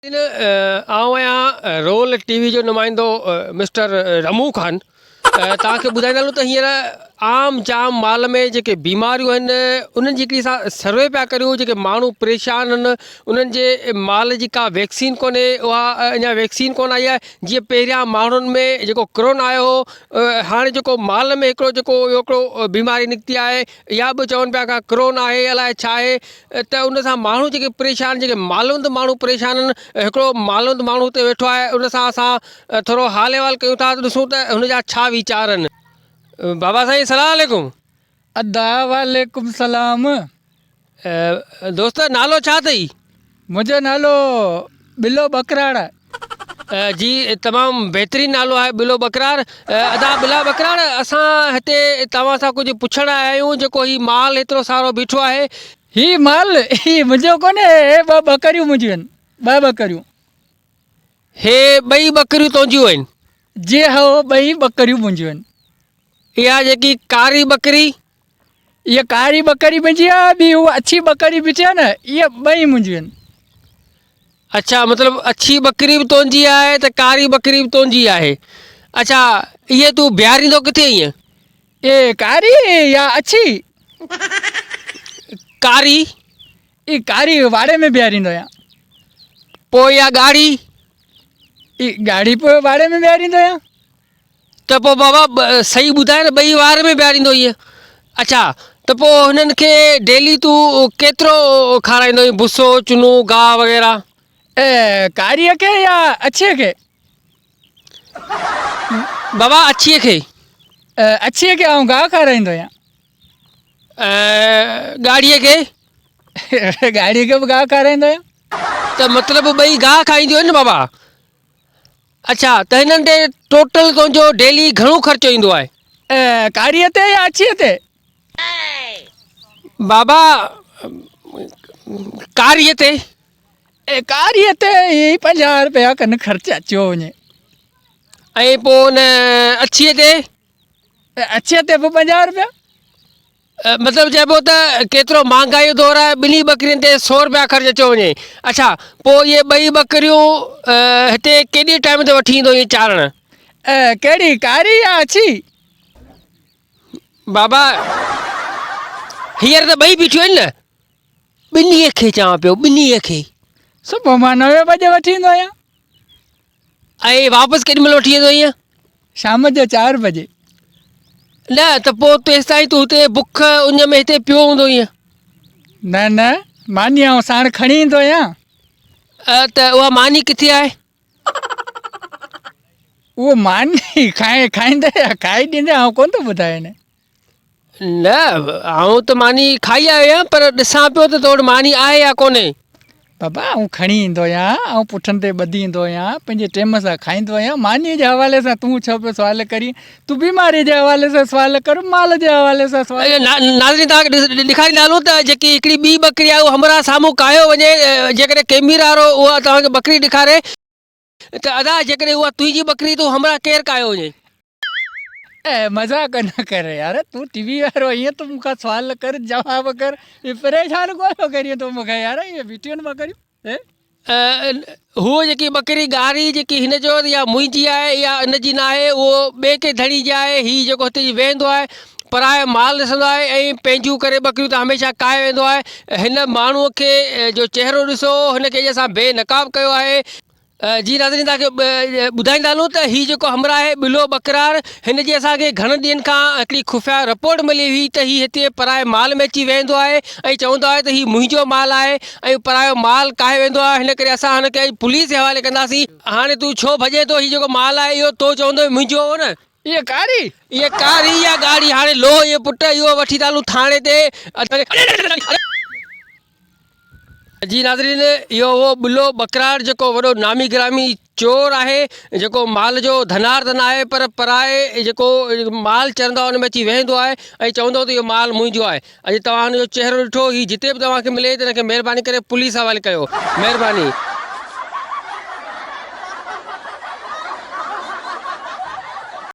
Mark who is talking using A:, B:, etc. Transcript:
A: आउं आहियां role TV जो नुमाइंदो मिस्टर रमू ख़ान। तव्हांखे ॿुधाईंदा त हींअर आम जाम माल में जेके बीमारियूं आहिनि उन्हनि जी हिकिड़ी असां सर्वे पिया करियूं। जेके माण्हू परेशान आहिनि उन्हनि जे माल जी का वैक्सीन कोन्हे, उहा अञा वैक्सीन कोन आई आहे। जीअं पहिरियां माण्हुनि में जेको कोरोना आयो हो, हाणे जेको माल में हिकिड़ो जेको हिकिड़ो बीमारी निकिती आहे, इहा बि चवनि पिया का कोरोना आहे अलाए छा आहे। त उन सां माण्हू जेके परेशान, जेके मालवंत माण्हू परेशान आहिनि, हिकिड़ो मालवंत माण्हू हुते वेठो आहे, उन सां असां थोरो हाल अहिवाल कयूं था, ॾिसूं त हुनजा छा वीचार आहिनि। बाबा साईं सलाम वालेकुम।
B: अदा वालेकुम सलाम।
A: दोस्त नालो छा अथई?
B: मुंहिंजो नालो बिलो बकराड़ आहे।
A: जी तमामु बहितरीनु नालो आहे बिलो बकरार। अदा बिला बकरार, असां हिते तव्हां सां कुझु पुछण आया आहियूं। जेको हीउ माल एतिरो सारो बीठो आहे,
B: ही माल ही मुंहिंजो कोन्हे, ॿ बकरियूं मुंहिंजियूं आहिनि, ॿ बकरियूं।
A: हे ॿई बकरियूं तुंहिंजियूं आहिनि?
B: जी हा, ॿई बकरियूं मुंहिंजियूं आहिनि।
A: इहा जेकी कारी बकरी,
B: इहा कारी बकरी मुंहिंजी आहे, ॿी उहा अछी बकरी बीठी आहे न, इहे ॿई मुंहिंजियूं आहिनि।
A: अच्छा, मतिलबु अछी बकरी बि तुंहिंजी आहे त कारी बकरी बि तुंहिंजी आहे। अच्छा, इहे तूं बीहारींदो किथे ईअं?
B: ए कारी या अछी?
A: कारी?
B: ई कारी वाड़े में बीहारींदो आहियां।
A: पोइ इहा ॻाढ़ी?
B: ई ॻाढ़ी पोइ वाड़े में बीहारींदो आहियां।
A: त पोइ बाबा सही ॿुधाए न, ॿई वार में बीहारींदो ईअं? अच्छा, त पोइ हुननि खे डेली तूं केतिरो खाराईंदो आहीं, भुसो चुनो गाह वग़ैरह?
B: कारीअ खे या अछीअ खे?
A: बाबा अछीअ खे।
B: अछीअ खे आउं गाह खाराईंदो आहियां।
A: ॻाढ़ीअ खे?
B: ॻाढ़ीअ खे बि गाह खाराईंदो आहियां।
A: त मतिलबु ॿई गाह खाईंदियूं आहिनि न बाबा? अच्छा, त हिननि ते टोटल तुंहिंजो डेली घणो ख़र्चो ईंदो आहे?
B: कारीअ ते या अछीअ ते?
A: बाबा कारीअ ते।
B: कारीअ ते ई 50 रुपया खनि ख़र्चु अचियो वञे।
A: ऐं पोइ हुन अछीअ ते?
B: अछीअ ते बि 50 रुपया।
A: मतिलबु चइबो त केतिरो महांगाई जो दौरु आहे, ॿिन्ही बकरियुनि ते 100 रुपया ख़र्चु अचो वञे। अच्छा, पोइ इहे ॿई बकरियूं हिते केॾे टाइम ते वठी ईंदो इहे चारण?
B: कहिड़ी कारी या अछी?
A: बाबा हींअर त ॿई बीठियूं आहिनि न, ॿिन्हीअ खे चवां पियो, ॿिन्हीअ खे।
B: सुबुह मां 9 बजे वठी ईंदो आहियां।
A: ऐं वापसि केॾी महिल वठी ईंदो ईअं?
B: शाम जो 4 बजे।
A: न त पोइ तेसि ताईं तूं हिते बुख उञ में हिते पियो हूंदो ईअं?
B: न न, मानी आउं साण खणी ईंदो आहियां।
A: त उहा मानी किथे आहे?
B: उहो मानी खाईंदे या खाई ॾींदे, आउं कोन थो ॿुधायां न।
A: न, आउं त मानी खाई आयो आहियां, पर ॾिसां पियो त तो वटि मानी आहे या कोन्हे।
B: बाबा आउं खणी ईंदो आहियां, आउं पुठनि ते ॿधी ईंदो आहियां, पंहिंजे टाइम सां खाईंदो आहियां। मानीअ जे हवाले सां तूं छो पियो सुवाल करीं? तूं बीमारी जे हवाले सां सुवाल कर, माल जे हवाले सां सुवाल।
A: नाज़रीन तव्हांखे ॾेखारींदा हलूं त जेकी हिकिड़ी ॿी बकरी आहे उहा हमरा साम्हूं कायो वञे। जेकॾहिं कैमरा वारो उहा तव्हांखे बकरी ॾेखारे त अदा जेकॾहिं उहा तुंहिंजी बकरी तूं हमरा केरु कायो वञे?
B: मज़ाक न कर यार, तूं टीवी वारो ईअं तूं मूंखां सुवाल कर, जवाब कर, परेशान कोन करीं तूं मूंखे यार। इहे बीठियूं आहिनि बकरियूं।
A: हूअ जेकी बकरी ॻाढ़ी जेकी हिन जो या मुंहिंजी आहे या हिनजी न आहे, उहो ॿिए के धणी जी आहे। हीउ जेको हिते वेहंदो आहे, परायो माल ॾिसंदो आहे ऐं पंहिंजूं करे बकरियूं त हमेशह काए वेंदो आहे। हिन माण्हूअ खे जो चहिरो ॾिसो, हिनखे असां बेनक़ाब कयो आहे। जी नाज़रीन, तव्हांखे ॿुधाईंदा हलूं त हीउ जेको हमरा आहे बिलो बकरार, हिनजी असांखे घणनि ॾींहंनि खां हिकिड़ी खुफ़िया रिपोर्ट मिली हुई त हीउ हिते पराए माल में अची वेहंदो आहे ऐं चवंदो आहे त हीउ मुंहिंजो माल आहे ऐं परायो माल काए वेंदो आहे। हिन करे असां हिनखे पुलिस जे हवाले कंदासीं। हाणे तूं छो भॼे थो? हीउ जेको माल आहे इहो तो चवंदो मुंहिंजो हो न।
B: इहे कारी,
A: इहे कारी या ॻाढ़ी? हाणे लो इहो पुटु, इहो वठी था हलूं थाणे ते। जी नाज़रीन, इहो उहो बिलो बकरार जेको वॾो नामी गिरामी चोर आहे, जेको माल जो धनार्दन आहे, पर पराए जेको माल चरंदो आहे हुन में अची वेहंदो आहे ऐं चवंदो त इहो माल मुंहिंजो आहे। अॼु तव्हां हुनजो चहिरो ॾिठो, हीउ जिते बि तव्हांखे मिले त हिनखे महिरबानी करे पुलिस हवाले कयो। महिरबानी।